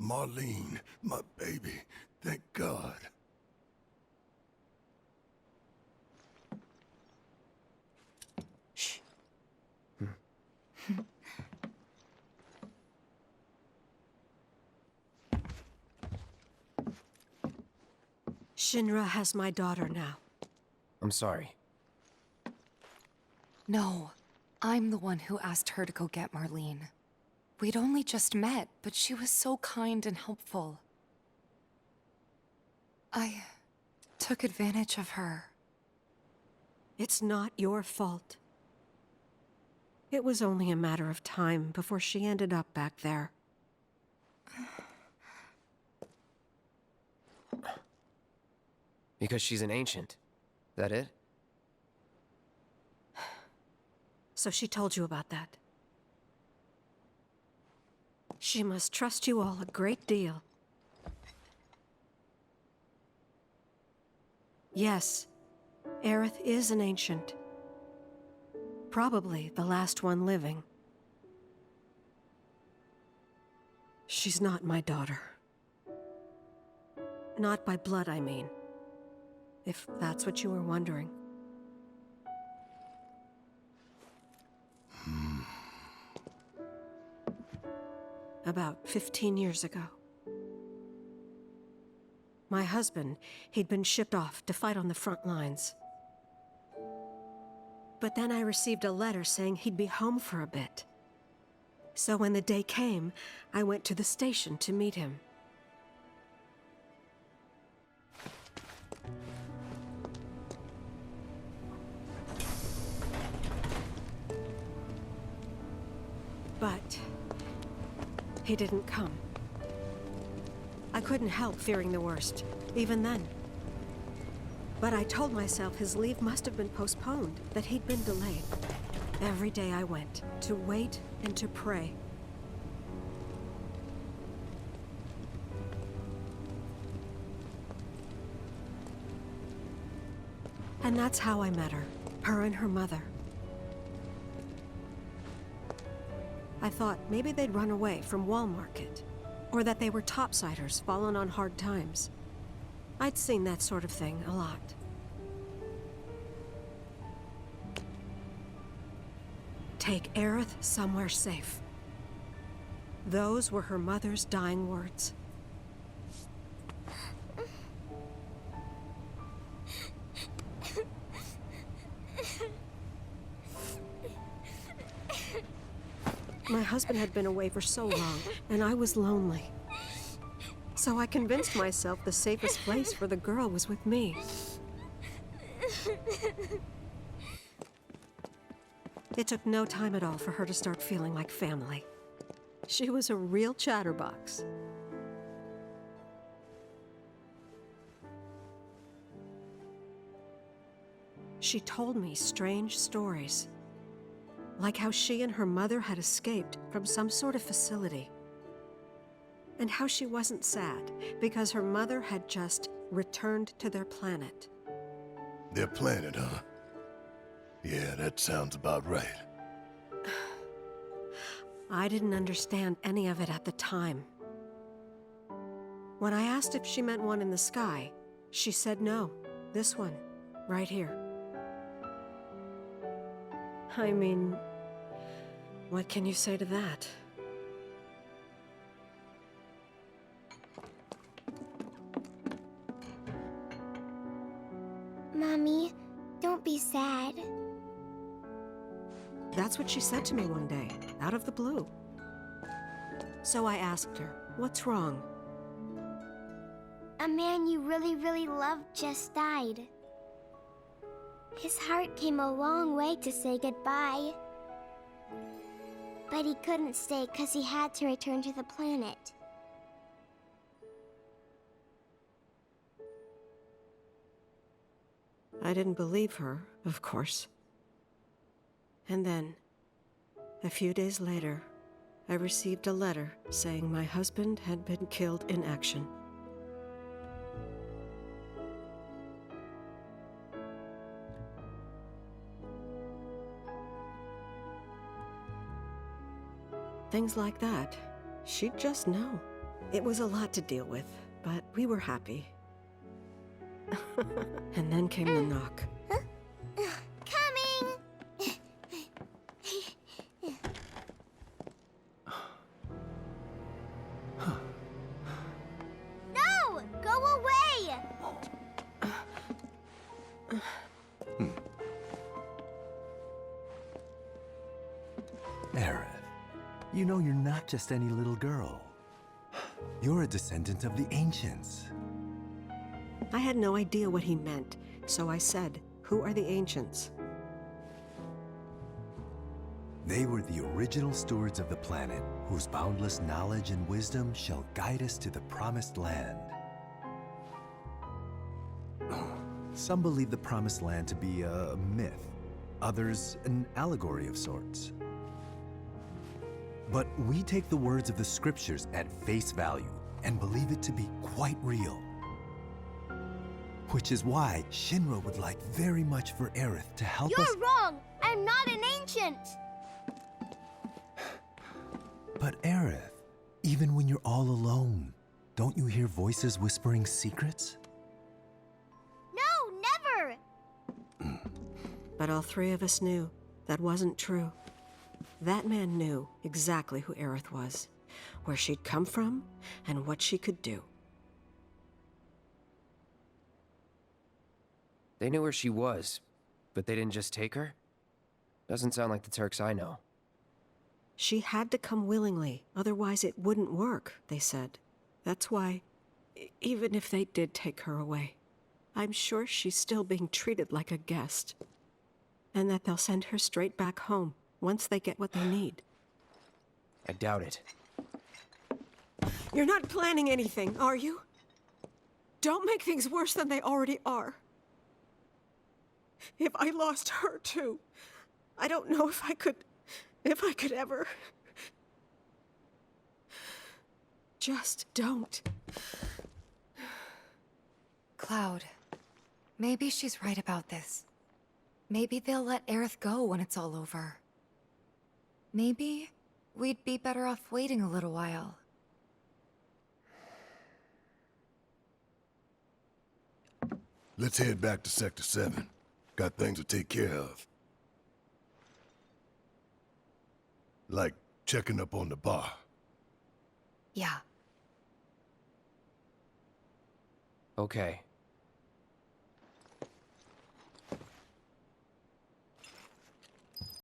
Marlene, my baby. Thank God. Shh. Shinra has my daughter now. I'm sorry. No, I'm the one who asked her to go get Marlene. We'd only just met, but she was so kind and helpful. I took advantage of her. It's not your fault. It was only a matter of time before she ended up back there. Because she's an ancient. That it? So she told you about that. She must trust you all a great deal. Yes, Aerith is an ancient. Probably the last one living. She's not my daughter. Not by blood, I mean. If that's what you were wondering. About 15 years ago. My husband, he'd been shipped off to fight on the front lines. But then I received a letter saying he'd be home for a bit. So when the day came, I went to the station to meet him. But he didn't come. I couldn't help fearing the worst, even then. But I told myself his leave must have been postponed, that he'd been delayed. Every day I went, to wait and to pray. And that's how I met her, her and her mother. I thought maybe they'd run away from Wall Market, or that they were topsiders fallen on hard times. I'd seen that sort of thing a lot. Take Aerith somewhere safe. Those were her mother's dying words. My husband had been away for so long, and I was lonely. So I convinced myself the safest place for the girl was with me. It took no time at all for her to start feeling like family. She was a real chatterbox. She told me strange stories. Like how she and her mother had escaped from some sort of facility. And how she wasn't sad because her mother had just returned to their planet. Their planet, huh? Yeah, that sounds about right. I didn't understand any of it at the time. When I asked if she meant one in the sky, she said no. This one, right here. I mean, what can you say to that? Mommy, don't be sad. That's what she said to me one day, out of the blue. So I asked her, what's wrong? A man you really, really loved just died. His heart came a long way to say goodbye. But he couldn't stay because he had to return to the planet. I didn't believe her, of course. And then, a few days later, I received a letter saying my husband had been killed in action. Things like that, she'd just know. It was a lot to deal with, but we were happy. And then came the knock. Coming! No! Go away! Aerith, you know you're not just any little girl. You're a descendant of the Ancients. I had no idea what he meant, so I said, "Who are the Ancients?" They were the original stewards of the planet, whose boundless knowledge and wisdom shall guide us to the Promised Land. Some believe the Promised Land to be a myth, others an allegory of sorts. But we take the words of the scriptures at face value and believe it to be quite real. Which is why Shinra would like very much for Aerith to help us. You're wrong! I'm not an ancient! But Aerith, even when you're all alone, don't you hear voices whispering secrets? No, never! But all three of us knew that wasn't true. That man knew exactly who Aerith was, where she'd come from, and what she could do. They knew where she was, but they didn't just take her? Doesn't sound like the Turks I know. She had to come willingly, otherwise it wouldn't work, they said. That's why, even if they did take her away, I'm sure she's still being treated like a guest. And that they'll send her straight back home once they get what they need. I doubt it. You're not planning anything, are you? Don't make things worse than they already are. If I lost her too, I don't know if I could ever. Just don't. Cloud, maybe she's right about this. Maybe they'll let Aerith go when it's all over. Maybe we'd be better off waiting a little while. Let's head back to Sector 7. Got things to take care of. Like checking up on the bar. Yeah. Okay.